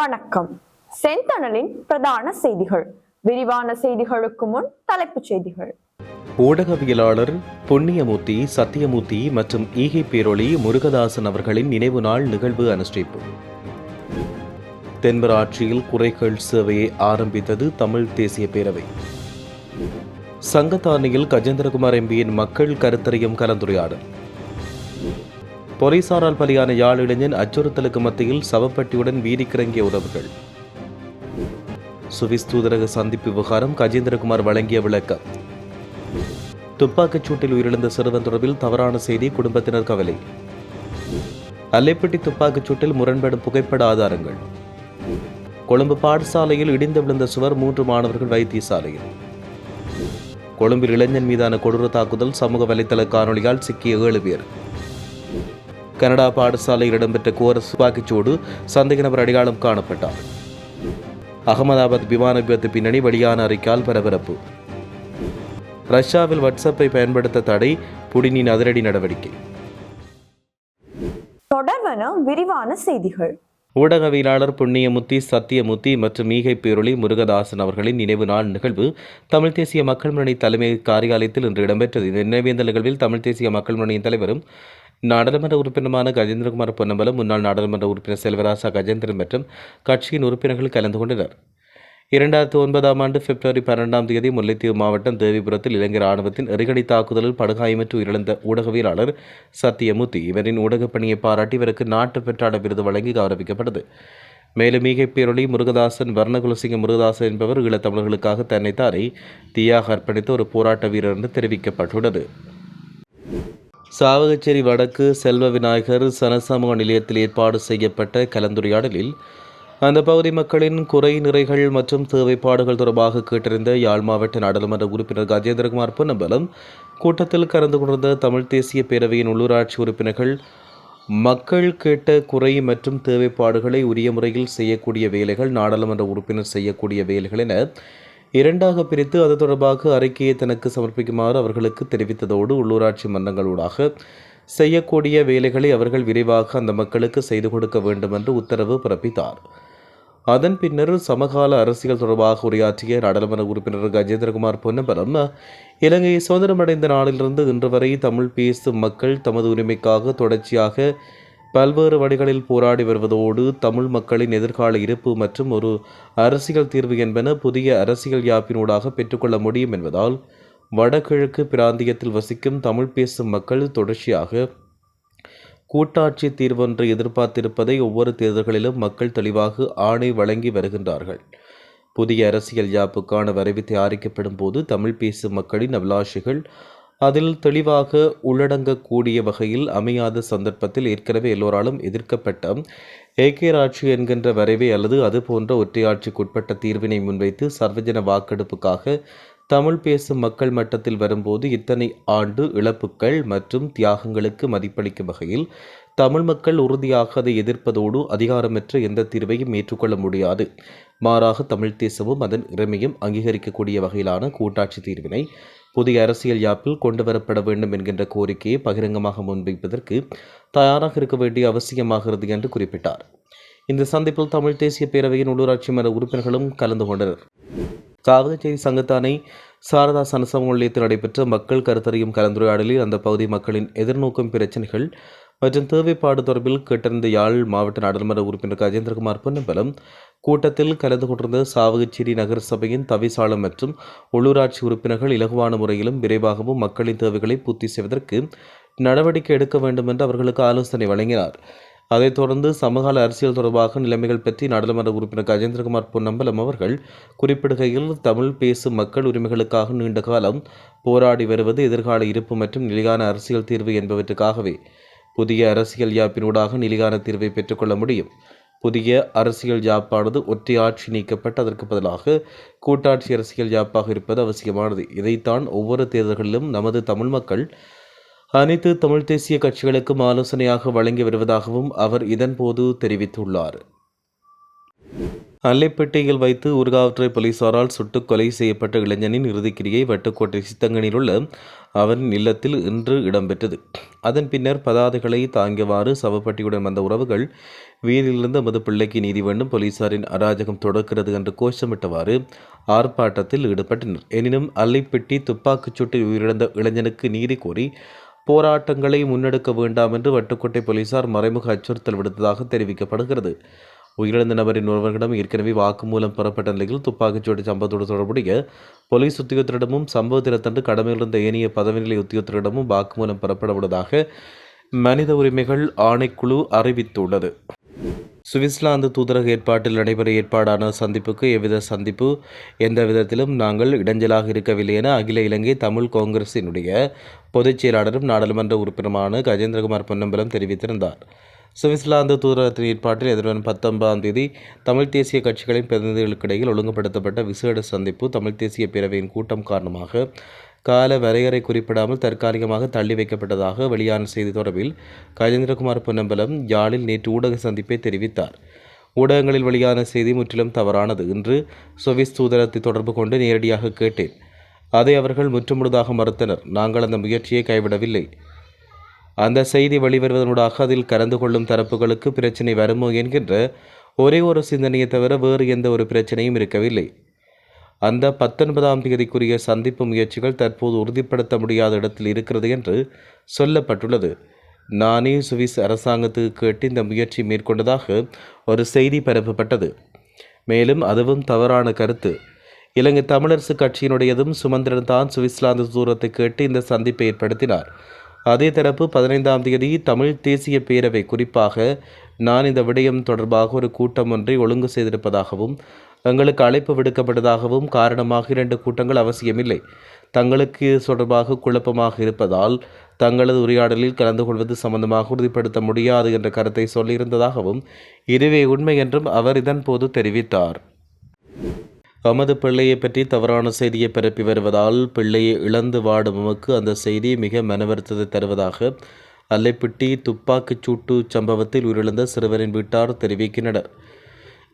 வணக்கம். செந்தணலின் பிரதான செய்திகள். விரிவான செய்திகளுக்கு முன் தலைப்புச் செய்திகள். ஊடகவியலாளர் புண்ணியமூர்த்தி, சத்தியமூர்த்தி மற்றும் ஈகை பேரொளி முருகதாசன் அவர்களின் நினைவு நாள் நிகழ்வு அனுஷ்டிப்பு. தென்மராட்சியில் குறைகள் சேவையை ஆரம்பித்தது தமிழ் தேசிய பேரவை. சங்கத்தானியில் கஜேந்திரகுமார் எம்பியின் மக்கள் கருத்தறியும் கலந்துரையாடல். போலீசாரால் பலியான யாழ் இளைஞன் அச்சுறுத்தலுக்கு மத்தியில் சவப்பட்டியுடன் வீதிக்கிறங்கிய உறவுகள். சுவிஸ் தூதரக சந்திப்பு விவகாரம் கஜேந்திரகுமார் வழங்கிய விளக்கம். துப்பாக்கிச் சூட்டில் உயிரிழந்த சிறுவன் தொடர்பில் தவறான செய்தி, குடும்பத்தினர் கவலை. அல்லைப்பட்டி துப்பாக்கிச் சூட்டில் முரண்படும் புகைப்பட ஆதாரங்கள். கொழும்பு பாடசாலையில் இடிந்து விழுந்த சுவர், 3 மாணவர்கள் வைத்தியசாலையில். கொழும்பில் இளைஞன் மீதான கொடூர தாக்குதல், சமூக வலைதள காணொலியால் சிக்கிய 7 பேர். கனடா பாடசாலையில் இடம்பெற்ற கோர துப்பாக்கிச்சூடு, சந்தேக நபர் அடையாளம் காணப்பட்டார். அகமதாபாத் விமான விபத்து பின்னணி வெளியான அறிக்கையால் பரபரப்பு. ரஷ்யாவில் வாட்ஸ்அப்பை பயன்படுத்த தடை, புடினின் அதிரடி நடவடிக்கை. தொடர்வன விரிவான செய்திகள். ஊடகவியலாளர் புண்ணியமூர்த்தி, சத்தியமூர்த்தி மற்றும் ஈகை பேரொளி முருகதாசன் அவர்களின் நினைவு நாள் நிகழ்வு தமிழ் தேசிய மக்கள் முன்னணி தலைமை காரியாலயத்தில் இன்று இடம்பெற்றது. இந்த நினைவேந்தல் நிகழ்வில் தமிழ் தேசிய மக்கள் முன்னணியின் தலைவரும் நாடாளுமன்ற உறுப்பினருமான கஜேந்திரகுமார் பொன்னம்பலம், முன்னாள் நாடாளுமன்ற உறுப்பினர் செல்வராசா கஜேந்திரன் மற்றும் கட்சியின் உறுப்பினர்கள் கலந்து கொண்டனர். 2009ஆம் ஆண்டு பிப்ரவரி 12ஆம் தேதி முல்லைத்தீவு மாவட்டம் தேவிபுரத்தில் இலங்கை ராணுவத்தின் எறிகணை தாக்குதலில் படுகாயமற்று உயிரிழந்த ஊடகவியலாளர் சத்தியமூர்த்தி, இவரின் ஊடகப் பணியை பாராட்டி இவருக்கு நாட்டு பெற்றாட விருது வழங்கி கௌரவிக்கப்பட்டது. மேலும் ஈகை பேரொளி முருகதாசன், வர்ணகுலசிங்க முருகதாசன் என்பவர் ஈழத்தமிழர்களுக்காக தன்னைத்தானே தீயாக அர்ப்பணித்த ஒரு போராட்ட வீரர் என்று தெரிவிக்கப்பட்டுள்ளது. சாவகச்சேரி வடக்கு செல்வ விநாயகர் சனசமூக நிலையத்தில் ஏற்பாடு செய்யப்பட்ட கலந்துரையாடலில் அந்த பகுதி மக்களின் குறை நிறைகள் மற்றும் தேவைப்பாடுகள் தொடர்பாக கேட்டறிந்த யாழ் மாவட்ட நாடாளுமன்ற உறுப்பினர் கஜேந்திரகுமார் பொன்னம்பலம் கூட்டத்தில் கலந்து கொண்டிருந்த தமிழ் தேசிய பேரவையின் உள்ளூராட்சி உறுப்பினர்கள் மக்கள் கேட்ட குறை மற்றும் தேவைப்பாடுகளை உரிய முறையில் செய்யக்கூடிய வேலைகள், நாடாளுமன்ற உறுப்பினர் செய்யக்கூடிய வேலைகள் என இரண்டாக பிரித்து அது தொடர்பாக அறிக்கையை தனக்கு சமர்ப்பிக்குமாறு அவர்களுக்கு தெரிவித்ததோடு உள்ளூராட்சி மன்றங்களூடாக செய்யக்கூடிய வேலைகளை அவர்கள் விரைவாக அந்த மக்களுக்கு செய்து கொடுக்க வேண்டும் என்று உத்தரவு பிறப்பித்தார். அதன் பின்னர் சமகால அரசியல் தொடர்பாக உரையாற்றிய நாடாளுமன்ற உறுப்பினர் கஜேந்திரகுமார் பொன்னம்பலம், இலங்கை சுதந்திரமடைந்த நாளிலிருந்து இன்று வரை தமிழ் பேசும் மக்கள் தமது உரிமைக்காக தொடர்ச்சியாக பல்வேறு வழிகளில் போராடி வருவதோடு தமிழ் மக்களின் எதிர்கால இருப்பு மற்றும் ஒரு அரசியல் தீர்வு என்பன புதிய அரசியல் யாப்பினூடாக பெற்றுக்கொள்ள முடியும் என்பதால் வடகிழக்கு பிராந்தியத்தில் வசிக்கும் தமிழ் பேசும் மக்கள் தொடர்ச்சியாக கூட்டாட்சி தீர்வொன்றை எதிர்பார்த்திருப்பதை ஒவ்வொரு தேர்தல்களிலும் மக்கள் தெளிவாக ஆணை வழங்கி வருகின்றார்கள். புதிய அரசியல் யாப்புக்கான வரைவு தயாரிக்கப்படும் போது தமிழ் பேசும் மக்களின் அபிலாஷைகள் அதில் தெளிவாக உள்ளடங்கக்கூடிய வகையில் அமையாத சந்தர்ப்பத்தில் ஏற்கனவே எல்லோராலும் எதிர்க்கப்பட்ட ஏகேராட்சி என்கின்ற வரைவை அல்லது அது போன்ற ஒற்றையாட்சிக்குட்பட்ட தீர்வினை முன்வைத்து சர்வஜன வாக்கெடுப்புக்காக தமிழ் பேசும் மக்கள் மட்டத்தில் வரும்போது இத்தனை ஆண்டு இழப்புக்கள் மற்றும் தியாகங்களுக்கு மதிப்பளிக்கும் வகையில் தமிழ் மக்கள் உறுதியாக அதை எதிர்ப்பதோடு அதிகாரமற்ற எந்த தீர்வையும் ஏற்றுக்கொள்ள முடியாது. மாறாக தமிழ் தேசமும் அதன் இறைமையும் அங்கீகரிக்கக்கூடிய வகையிலான கூட்டாட்சி தீர்வினை புதிய அரசியல் யாப்பில் கொண்டுவரப்பட வேண்டும் என்கின்ற கோரிக்கையை பகிரங்கமாக முன்வைப்பதற்கு தயாராக இருக்க வேண்டிய அவசியமாகிறது என்று குறிப்பிட்டார். இந்த சந்திப்பில் தமிழ் தேசிய பேரவையின் உள்ளூராட்சி மன்ற உறுப்பினர்களும் கலந்து கொண்டனர். சாவகச்சேரி சங்கத்தானை சாரதா சனசமூக நிலையத்தில் நடைபெற்ற மக்கள் கருத்தறியும் கலந்துரையாடலில் அந்த பகுதி மக்களின் எதிர்நோக்கும் பிரச்சினைகள் மற்றும் தேவைப்பாடு தொடர்பில் கேட்டறிந்த யாழ் மாவட்ட நாடாளுமன்ற உறுப்பினர் கஜேந்திரகுமார் பொன்னம்பலம் கூட்டத்தில் கலந்து கொண்டிருந்த சாவகச்சேரி நகர சபையின் தவிசாளர் மற்றும் உள்ளூராட்சி உறுப்பினர்கள் இலகுவான முறையிலும் விரைவாகவும் மக்களின் தேவைகளை பூர்த்தி செய்வதற்கு நடவடிக்கை எடுக்க வேண்டும் என்று அவர்களுக்கு ஆலோசனை வழங்கினார். அதைத் தொடர்ந்து சமகால அரசியல் தொடர்பாக நிலைமைகள் பற்றி நாடாளுமன்ற உறுப்பினர் கஜேந்திரகுமார் பொன்னம்பலம் அவர்கள் குறிப்பிடுகையில், தமிழ் பேசும் மக்கள் உரிமைகளுக்காக நீண்ட காலம் போராடி வருவது எதிர்கால இருப்பு மற்றும் நிலையான அரசியல் தீர்வு என்பவற்றுக்காகவே. புதிய அரசியல் யாப்பினூடாக நிலையான தீர்வை பெற்றுக்கொள்ள முடியும். புதிய அரசியல் யாப்பானது ஒற்றையாட்சி நீக்கப்பட்டு அதற்கு பதிலாக கூட்டாட்சி அரசியல் யாப்பாக இருப்பது அவசியமானது. இதைத்தான் ஒவ்வொரு தேர்தல்களிலும் நமது தமிழ் மக்கள் அனைத்து தமிழ் தேசிய கட்சிகளுக்கும் ஆலோசனையாக வழங்கி வருவதாகவும் அவர் இதன்போது தெரிவித்துள்ளார். அல்லைப்பட்டியில் வைத்து ஊர்காவற்றை போலீசாரால் சுட்டுக் கொலை செய்யப்பட்ட இளைஞனின் இறுதிக்கிரியை வட்டுக்கோட்டை சித்தங்கனில் உள்ள அவரின் இல்லத்தில் இன்று இடம்பெற்றது. அதன் பின்னர் பதாதைகளை தாங்கியவாறு சவப்பட்டியுடன் வந்த உறவுகள் வீதியிலிருந்து நமது பிள்ளைக்கு நீதி வேண்டும், போலீசாரின் அராஜகம் தொடர்கிறது என்று கோஷமிட்டவாறு ஆர்ப்பாட்டத்தில் ஈடுபட்டனர். எனினும் அல்லைப்பட்டி துப்பாக்கிச் சூட்டில் உயிரிழந்த இளைஞனுக்கு நீதி கோரி போராட்டங்களை முன்னெடுக்க வேண்டாம் என்று வட்டுக்கோட்டை போலீசார் மறைமுக அச்சுறுத்தல் விடுத்ததாக தெரிவிக்கப்படுகிறது. உயிரிழந்த நபரின் ஒருவர்களிடம் ஏற்கனவே வாக்குமூலம் பெறப்பட்ட நிலையில் துப்பாக்கிச்சூடு சம்பவத்தோடு தொடர்புடைய போலீஸ் உத்தியோகத்தரிடமும் சம்பவத்தினத்தன்று கடமையில் இருந்த ஏனைய பதவிநிலை உத்தியோகத்தரிடமும் வாக்குமூலம் பெறப்பட உள்ளதாக மனித உரிமைகள் ஆணைக்குழு அறிவித்துள்ளது. சுவிட்சர்லாந்து தூதரக ஏற்பாட்டில் நடைபெற ஏற்பாடான சந்திப்புக்கு எந்த விதத்திலும் நாங்கள் இடைஞ்சலாக இருக்கவில்லை என அகில இலங்கை தமிழ் காங்கிரசினுடைய பொதுச் செயலாளரும் நாடாளுமன்ற உறுப்பினருமான கஜேந்திரகுமார் பொன்னம்பலம் தெரிவித்திருந்தார். சுவிட்சர்லாந்து தூதரகத்தின் ஏற்பாட்டில் எதிர்வரும் 19ஆம் தேதி தமிழ் தேசிய கட்சிகளின் பிரதிநிதிகளுக்கிடையில் ஒழுங்குபடுத்தப்பட்ட விசேட சந்திப்பு தமிழ் தேசிய பேரவையின் கூட்டம் காரணமாக கால வரையறை குறிப்பிடாமல் தற்காலிகமாக தள்ளி வைக்கப்பட்டதாக வெளியான செய்தி தொடர்பில் கஜேந்திரகுமார் பொன்னம்பலம் யாழில் நேற்று ஊடக சந்திப்பை தெரிவித்தார். ஊடகங்களில் வெளியான செய்தி முற்றிலும் தவறானது. இன்று சுவிஸ் தூதரத்தை தொடர்பு கொண்டு நேரடியாக கேட்டேன். அதை அவர்கள் முற்றுமுழுதாக மறுத்தனர். நாங்கள் அந்த முயற்சியை கைவிடவில்லை. அந்த செய்தி வெளிவருவதனூடாக அதில் கலந்து கொள்ளும் தரப்புகளுக்கு பிரச்சினை வருமோ என்கின்ற ஒரே ஒரு சிந்தனையை தவிர வேறு எந்த ஒரு பிரச்சனையும் இருக்கவில்லை. அந்த 19ஆம் தேதிக்குரிய சந்திப்பு முயற்சிகள் தற்போது உறுதிப்படுத்த முடியாத இடத்தில் இருக்கிறது என்று சொல்லப்பட்டுள்ளது. நானே சுவிஸ் அரசாங்கத்துக்கு கேட்டு இந்த முயற்சி மேற்கொண்டதாக ஒரு செய்தி பரப்பப்பட்டது. மேலும் அதுவும் தவறான கருத்து. இலங்கை தமிழரசு கட்சியினுடையதும் சுமந்திரன் தான் சுவிட்சர்லாந்து தூரத்தை கேட்டு இந்த சந்திப்பை ஏற்படுத்தினார். அதே தரப்பு 15ஆம் தேதி தமிழ் தேசிய பேரவை குறிப்பாக நான் இந்த விடயம் தொடர்பாக ஒரு கூட்டம் ஒன்றை ஒழுங்கு செய்திருப்பதாகவும் எங்களுக்கு அழைப்பு விடுக்கப்பட்டதாகவும் காரணமாக 2 கூட்டங்கள் அவசியமில்லை. தங்களுக்கு தொடர்பாக குழப்பமாக இருப்பதால் தங்களது உரையாடலில் கலந்து கொள்வது சம்பந்தமாக உறுதிப்படுத்த முடியாது என்ற கருத்தை சொல்லியிருந்ததாகவும் இதுவே உண்மை என்றும் அவர் இதன் போது தெரிவித்தார். எமது பிள்ளையை பற்றி தவறான செய்தியை பரப்பி வருவதால் பிள்ளையை இழந்து வாடும் எமக்கு அந்த செய்தி மிக மனவருத்தத்தை தருவதாக அல்லைப்பட்டி துப்பாக்கிச் சூட்டு சம்பவத்தில் உயிரிழந்த சிறுவரின் வீட்டார் தெரிவிக்கின்றனர்.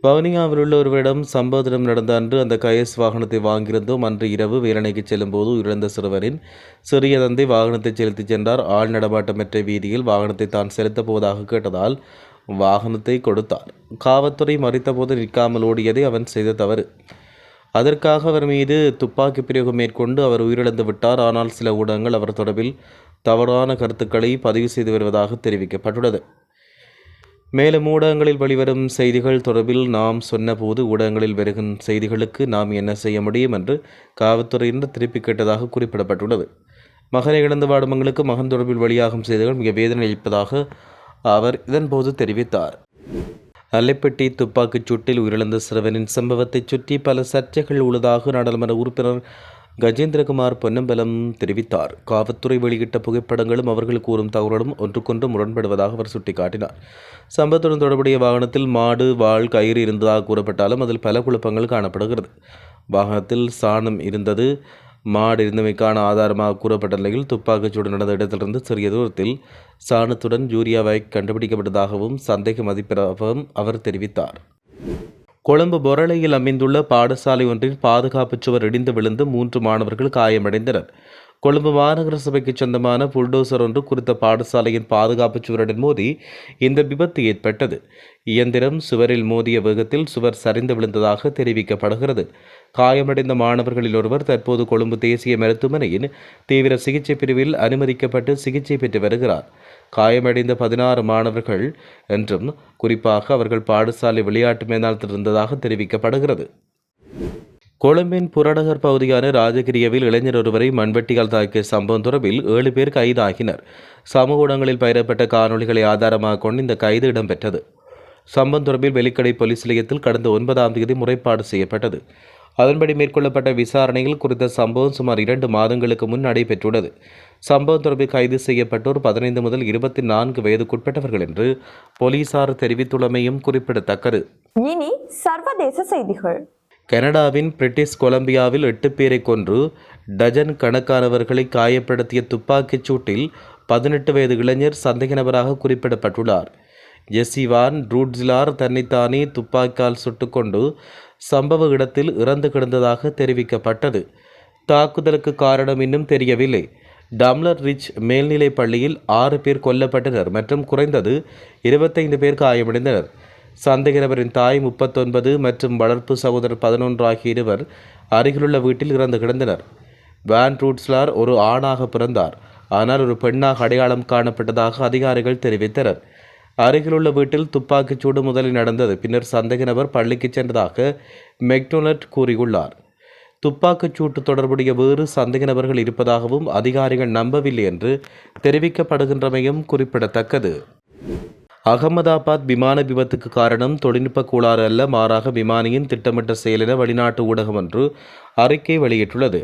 வவுனியாவில் உள்ள ஒருவரிடம் சம்பவ தினம் நடந்த அன்று அந்த கயஸ் வாகனத்தை வாங்கியிருந்தோம். அன்று இரவு வேலணைக்கு செல்லும் போது உயிரிழந்த சிறுவரின் சிறிய தந்தை வாகனத்தை செலுத்திச் சென்றார். ஆள் நடமாட்டமற்ற வீதியில் வாகனத்தை தான் செலுத்தப் போவதாக கேட்டதால் வாகனத்தை கொடுத்தார். காவல்துறை மறித்த போது நிற்காமல் ஓடியதை அவன் செய்த தவறு. அதற்காக அவர் மீது துப்பாக்கி பிரயோகம் மேற்கொண்டு அவர் உயிரிழந்து விட்டார். ஆனால் சில ஊடகங்கள் அவர் தொடர்பில் தவறான கருத்துக்களை பதிவு செய்து வருவதாக தெரிவிக்கப்பட்டுள்ளது. மேலும் ஊடகங்களில் வெளிவரும் செய்திகள் தொடர்பில் நாம் சொன்னபோது ஊடகங்களில் வருகின்ற செய்திகளுக்கு நாம் என்ன செய்ய முடியும் என்று காவல்துறையினர் திருப்பி கேட்டதாக குறிப்பிடப்பட்டுள்ளது. மகனை இழந்து வாடும் மகளுக்கு மகன் தொடர்பில் வெளியாகும் செய்திகள் மிக வேதனை அளிப்பதாக அவர் இதன்போது தெரிவித்தார். அல்லைப்பட்டி துப்பாக்கிச் சூட்டில் உயிரிழந்த சிறுவனின் சம்பவத்தை சுற்றி பல சர்ச்சைகள் உள்ளதாக நாடாளுமன்ற உறுப்பினர் கஜேந்திரகுமார் பொன்னம்பலம் தெரிவித்தார். காவல்துறை வெளியிட்ட புகைப்படங்களும் அவர்கள் கூறும் தகவலும் ஒன்றுக்கொன்று முரண்படுவதாக அவர் சுட்டிக்காட்டினார். சம்பவத்துடன் தொடர்புடைய வாகனத்தில் மாடு, வாள், கயிறு இருந்ததாக கூறப்பட்டாலும் அதில் பல குழப்பங்கள் காணப்படுகிறது. வாகனத்தில் சாணம் இருந்தது, மாடு இருந்தமைக்கான ஆதாரமாக கூறப்பட்ட நிலையில் துப்பாக்கிச்சூடு நடந்த இடத்திலிருந்து சிறிய தூரத்தில் சாணத்துடன் யூரியாவை கண்டுபிடிக்கப்பட்டதாகவும் சந்தேக மதிப்பிடவும் அவர் தெரிவித்தார். கொழும்பு பொரளையில் அமைந்துள்ள பாடசாலை ஒன்றில் பாதுகாப்பு சுவர் இடிந்து விழுந்து 3 மாணவர்கள் காயமடைந்தனர். கொழும்பு மாநகர சபைக்கு சொந்தமான புல்டோசர் ஒன்று குறித்த பாடசாலையின் பாதுகாப்பு சுவருடன் மோதி இந்த விபத்து ஏற்பட்டது. இயந்திரம் சுவரில் மோதிய வேகத்தில் சுவர் சரிந்து விழுந்ததாக தெரிவிக்கப்படுகிறது. காயமடைந்த மாணவர்களில் ஒருவர் தற்போது கொழும்பு தேசிய மருத்துவமனையின் தீவிர சிகிச்சை பிரிவில் அனுமதிக்கப்பட்டு சிகிச்சை பெற்று வருகிறார். காயமடைந்த 16 மாணவர்கள் என்றும் குறிப்பாக அவர்கள் பாடசாலை விளையாட்டு மைதானத்தில் இருந்ததாக தெரிவிக்கப்படுகிறது. கொழும்பின் புறநகர் பகுதியான ராஜகிரியவில் இளைஞர் ஒருவரை மண்வெட்டியால் தாக்கிய சம்பவம் தொடர்பில் 7 பேர் கைதாகினர். சமூக ஊடகங்களில் பகிரப்பட்ட காணொலிகளை ஆதாரமாக கொண்டு இந்த கைது இடம்பெற்றது. சம்பவம் தொடர்பில் வெலிக்கடை போலீஸ் நிலையத்தில் கடந்த 9ஆம் தேதி முறைப்பாடு செய்யப்பட்டது. அதன்படி மேற்கொள்ளப்பட்ட விசாரணையில் குறித்த சம்பவம் சுமார் 2 மாதங்களுக்கு முன் நடைபெற்றுள்ளது. சம்பவம் தொடர்பில் கைது செய்யப்பட்டோர் 15 முதல் 24 வயதுக்குட்பட்டவர்கள் என்று போலீசார் தெரிவித்துள்ளமையும் குறிப்பிடத்தக்கது. இனி சர்வதேச செய்திகள். கனடாவின் பிரிட்டிஷ் கொலம்பியாவில் 8 பேரை கொன்று டஜன் கணக்கானவர்களை காயப்படுத்திய துப்பாக்கிச் சூட்டில் 18 வயது இளைஞர் சந்தேக நபராக குறிப்பிடப்பட்டுள்ளார். ஜெஸ்ஸி வான் ரூட்ஸ்லார் தன்னைத்தானே துப்பாக்கியால் சுட்டுக்கொண்டு சம்பவ இடத்தில் இறந்து கிடந்ததாக தெரிவிக்கப்பட்டது. தாக்குதலுக்கு காரணம் இன்னும் தெரியவில்லை. டம்ளர் ரிச் மேல்நிலைப் பள்ளியில் 6 பேர் கொல்லப்பட்டனர் மற்றும் குறைந்தது 25 பேர் காயமடைந்தனர். சந்தேக நபரின் தாய் 39 மற்றும் வளர்ப்பு சகோதரர் 11 ஆகிய இருவர் அருகிலுள்ள வீட்டில் இறந்து கிடந்தனர். வான் ரூட்ஸ்லார் ஒரு ஆணாக பிறந்தார், ஆனால் ஒரு பெண்ணாக அடையாளம் காணப்பட்டதாக அதிகாரிகள் தெரிவித்தனர். அருகிலுள்ள வீட்டில் துப்பாக்கிச்சூடு முதலில் நடந்தது, பின்னர் சந்தேக நபர் பள்ளிக்கு சென்றதாக மெக்டொனல்ட் கூறியுள்ளார். துப்பாக்கிச்சூட்டு தொடர்புடைய வேறு சந்தேக நபர்கள் இருப்பதாகவும் அதிகாரிகள் நம்பவில்லை என்று தெரிவிக்கப்படுகின்றமையும் குறிப்பிடத்தக்கது. அகமதாபாத் விமான விபத்துக்கு காரணம் தொழில்நுட்ப கோளாறு அல்ல, மாறாக விமானியின் திட்டமிட்ட செயல் என வெளிநாட்டு ஊடகம் ஒன்று அறிக்கை வெளியிட்டுள்ளது.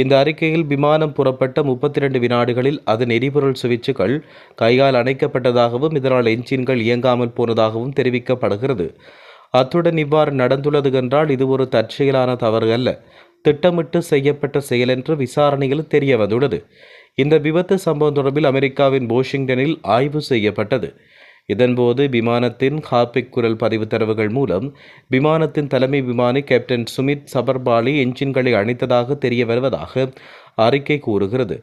இந்த அறிக்கையில் விமானம் புறப்பட்ட 32 வினாடிகளில் அதன் எரிபொருள் சுவிட்சுகள் கையால் அணைக்கப்பட்டதாகவும் இதனால் என்ஜின்கள் இயங்காமல் போனதாகவும் தெரிவிக்கப்படுகிறது. அத்துடன் இவ்வாறு நடந்துள்ளது என்றால் இது ஒரு தற்செயலான தவறு அல்ல, திட்டமிட்டு செய்யப்பட்ட செயல் என்று விசாரணையில் தெரிய வந்துள்ளது. இந்த விபத்து சம்பவம் தொடர்பில் அமெரிக்காவின் வாஷிங்டனில் ஆய்வு செய்யப்பட்டது. இதன்போது விமானத்தின் காப்பிக் குரல் பதிவு தரவுகள் மூலம் விமானத்தின் தலைமை விமானி கேப்டன் சுமித் சபர்பாலி என்ஜின்களை அணைத்ததாக தெரிய வருவதாக அறிக்கை கூறுகிறது.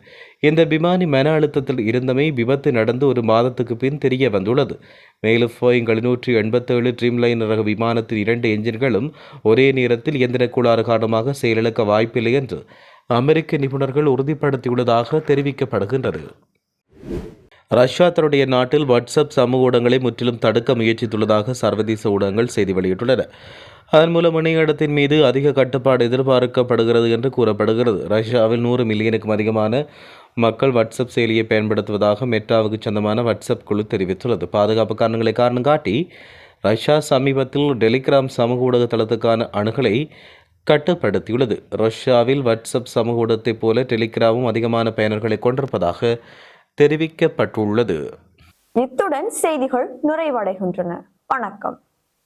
இந்த விமானி மன அழுத்தத்தில் இருந்தமை விபத்து நடந்து ஒரு மாதத்துக்கு பின் தெரிய வந்துள்ளது. மேலும் போயிங் 787 ட்ரீம்லைனர் ரக விமானத்தின் 2 என்ஜின்களும் ஒரே நேரத்தில் இயந்திர கோளாறு காரணமாக செயலிழக்க வாய்ப்பில்லை என்று அமெரிக்க நிபுணர்கள் உறுதிப்படுத்தியுள்ளதாக தெரிவிக்கப்படுகின்றது. ரஷ்யா தன்னுடைய நாட்டில் வாட்ஸ்அப் சமூக ஊடகங்களை முற்றிலும் தடுக்க முயற்சித்துள்ளதாக சர்வதேச ஊடகங்கள் செய்தி வெளியிட்டுள்ளன. அதன் மூலம் இணையதளத்தின் மீது அதிக கட்டுப்பாடு எதிர்பார்க்கப்படுகிறது என்று கூறப்படுகிறது. ரஷ்யாவில் 100 மில்லியனுக்கும் அதிகமான மக்கள் வாட்ஸ்அப் செயலியை பயன்படுத்துவதாக மெட்டாவுக்கு சொந்தமான வாட்ஸ்அப் குழு தெரிவித்துள்ளது. பாதுகாப்பு காரணங்களை காரணம் காட்டி ரஷ்யா சமீபத்தில் டெலிகிராம் சமூக ஊடக தளத்துக்கான அணுகலை கட்டுப்படுத்தியுள்ளது. ரஷ்யாவில் வாட்ஸ்அப் சமூக ஊடகத்தைப் போல டெலிகிராமும் அதிகமான பயனர்களை கொண்டிருப்பதாக தெரிவிக்கப்பட்டுள்ளது. இத்துடன் செய்திகள் நிறைவடைகின்றன. வணக்கம்.